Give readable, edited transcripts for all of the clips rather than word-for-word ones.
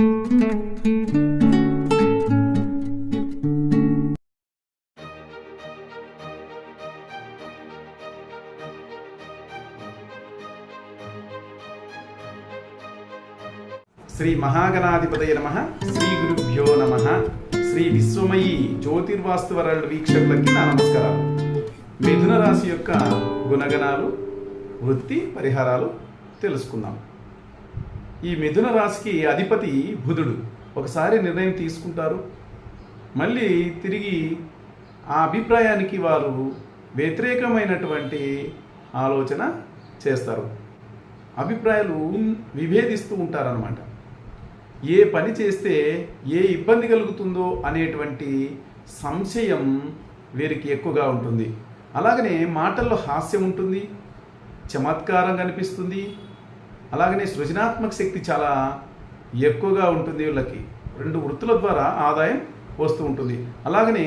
శ్రీ మహాగణాధిపతయ నమః. శ్రీ గురుభ్యో నమః. శ్రీ విశ్వమయీ జ్యోతిర్వాస్తు వరల్డ్ వీక్షకులకి నా నమస్కారాలు. మిథున రాశి యొక్క గుణగణాలు, వృత్తి పరిహారాలు తెలుసుకుందాం. ఈ మిథున రాశికి అధిపతి బుధుడు. ఒకసారి నిర్ణయం తీసుకుంటారు, మళ్ళీ తిరిగి ఆ అభిప్రాయానికి వారు వ్యతిరేకమైనటువంటి ఆలోచన చేస్తారు. అభిప్రాయాలు విభేదిస్తూ ఉంటారన్నమాట. ఏ పని చేస్తే ఏ ఇబ్బంది కలుగుతుందో అనేటువంటి సంశయం వీరికి ఎక్కువగా ఉంటుంది. అలాగనే మాటల్లో హాస్యం ఉంటుంది, చమత్కారం కనిపిస్తుంది. అలాగనే సృజనాత్మక శక్తి చాలా ఎక్కువగా ఉంటుంది. వీళ్ళకి 2 వృత్తుల ద్వారా ఆదాయం వస్తూ ఉంటుంది. అలాగనే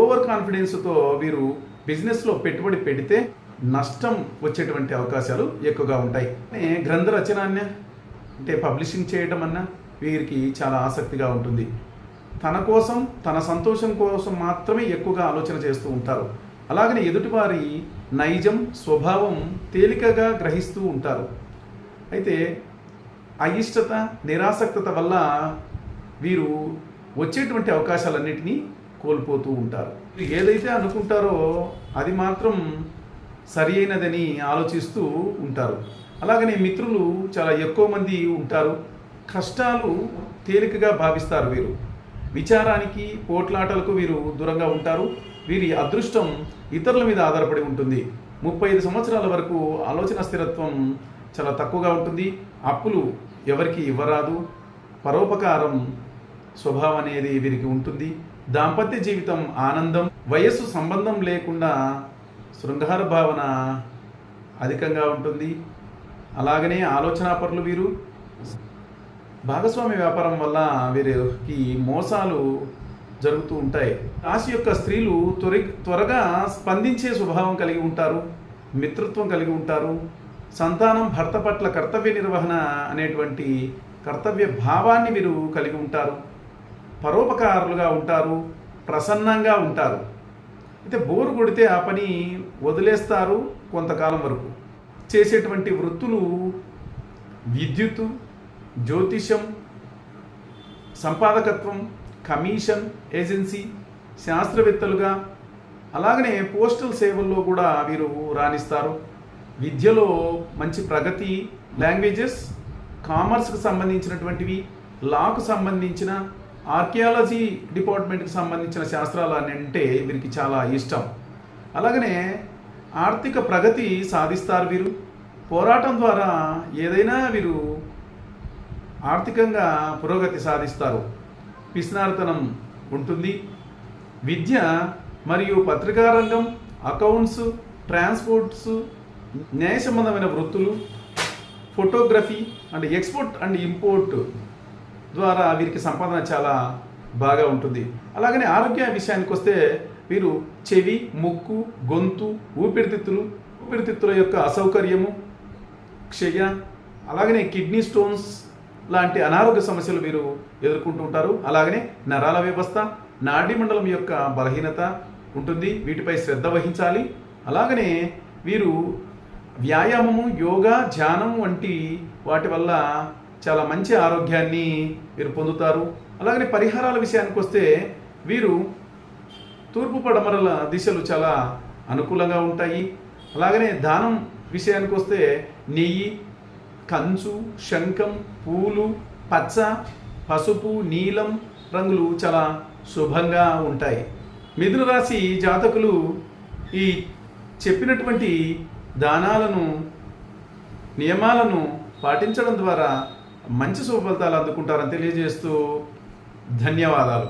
ఓవర్ కాన్ఫిడెన్స్తో వీరు బిజినెస్లో పెట్టుబడి పెడితే నష్టం వచ్చేటువంటి అవకాశాలు ఎక్కువగా ఉంటాయి. గ్రంథ రచన అంటే పబ్లిషింగ్ చేయడం అన్నా వీరికి చాలా ఆసక్తిగా ఉంటుంది. తన కోసం, తన సంతోషం కోసం మాత్రమే ఎక్కువగా ఆలోచన చేస్తూ ఉంటారు. అలాగనే ఎదుటివారి నైజం స్వభావం తేలికగా గ్రహిస్తూ ఉంటారు. అయితే అయిష్టత, నిరాసక్తత వల్ల వీరు వచ్చేటువంటి అవకాశాలన్నింటినీ కోల్పోతూ ఉంటారు. ఏదైతే అనుకుంటారో అది మాత్రం సరి అయినదని ఆలోచిస్తూ ఉంటారు. అలాగనే మిత్రులు చాలా ఎక్కువ మంది ఉంటారు. కష్టాలు తేలికగా భావిస్తారు. వీరు విచారానికి, పోట్లాటలకు వీరు దూరంగా ఉంటారు. వీరి అదృష్టం ఇతరుల మీద ఆధారపడి ఉంటుంది. 35 సంవత్సరాల వరకు ఆలోచన స్థిరత్వం చాలా తక్కువగా ఉంటుంది. అప్పులు ఎవరికి ఇవ్వరాదు. పరోపకారం స్వభావం అనేది వీరికి ఉంటుంది. దాంపత్య జీవితం ఆనందం. వయస్సు సంబంధం లేకుండా శృంగార భావన అధికంగా ఉంటుంది. అలాగనే ఆలోచనాపరులు వీరు. భాగస్వామ్య వ్యాపారం వల్ల వీరికి మోసాలు జరుగుతూ ఉంటాయి. రాశి యొక్క స్త్రీలు త్వరగా స్పందించే స్వభావం కలిగి ఉంటారు. మిత్రత్వం కలిగి ఉంటారు. సంతానం, భర్త పట్ల కర్తవ్య నిర్వహణ అనేటువంటి కర్తవ్య భావాన్ని వీరు కలిగి ఉంటారు. పరోపకారులుగా ఉంటారు. ప్రసన్నంగా ఉంటారు. అయితే బోరు కొడితే ఆ పని వదిలేస్తారు. కొంతకాలం వరకు చేసేటువంటి వృత్తులు విద్యుత్తు, జ్యోతిషం, సంపాదకత్వం, కమిషన్ ఏజెన్సీ, శాస్త్రవేత్తలుగా, అలాగనే పోస్టల్ సేవల్లో కూడా వీరు రాణిస్తారు. విద్యలో మంచి ప్రగతి, లాంగ్వేజెస్, కామర్స్కి సంబంధించినటువంటివి, లాకు సంబంధించిన, ఆర్కియాలజీ డిపార్ట్మెంట్కి సంబంధించిన శాస్త్రాలు అని అంటే వీరికి చాలా ఇష్టం. అలాగనే ఆర్థిక ప్రగతి సాధిస్తారు. వీరు పోరాటం ద్వారా ఏదైనా వీరు ఆర్థికంగా పురోగతి సాధిస్తారు. పిసినారితనం ఉంటుంది. విద్య మరియు పత్రికా రంగం, అకౌంట్స్, ట్రాన్స్పోర్ట్స్, న్యాయ సంబంధమైన వృత్తులు, photography and export and import ద్వారా వీరికి సంపాదన చాలా బాగా ఉంటుంది. అలాగనే ఆరోగ్య విషయానికి వస్తే వీరు చెవి, ముక్కు, గొంతు, ఊపిరితిత్తుల యొక్క అసౌకర్యము, క్షయ, అలాగనే కిడ్నీ స్టోన్స్ లాంటి అనారోగ్య సమస్యలు వీరు ఎదుర్కొంటూ ఉంటారు. అలాగనే నరాల వ్యవస్థ, నాడీ మండలం యొక్క బలహీనత ఉంటుంది. వీటిపై శ్రద్ధ వహించాలి. అలాగనే వీరు వ్యాయామము, యోగా, ధ్యానం వంటి వాటి వల్ల చాలా మంచి ఆరోగ్యాన్ని వీరు పొందుతారు. అలాగనే పరిహారాల విషయానికి వస్తే వీరు తూర్పు పడమరల దిశలు చాలా అనుకూలంగా ఉంటాయి. అలాగనే దానం విషయానికి వస్తే నెయ్యి, కంచు, శంఖం, పూలు, పచ్చ, పసుపు, నీలం రంగులు చాలా శుభంగా ఉంటాయి. మిథున రాశి జాతకులు ఈ చెప్పినటువంటి దానాలను, నియమాలను పాటించడం ద్వారా మంచి శుభ ఫలితాలు అందుకుంటారని తెలియజేస్తూ ధన్యవాదాలు.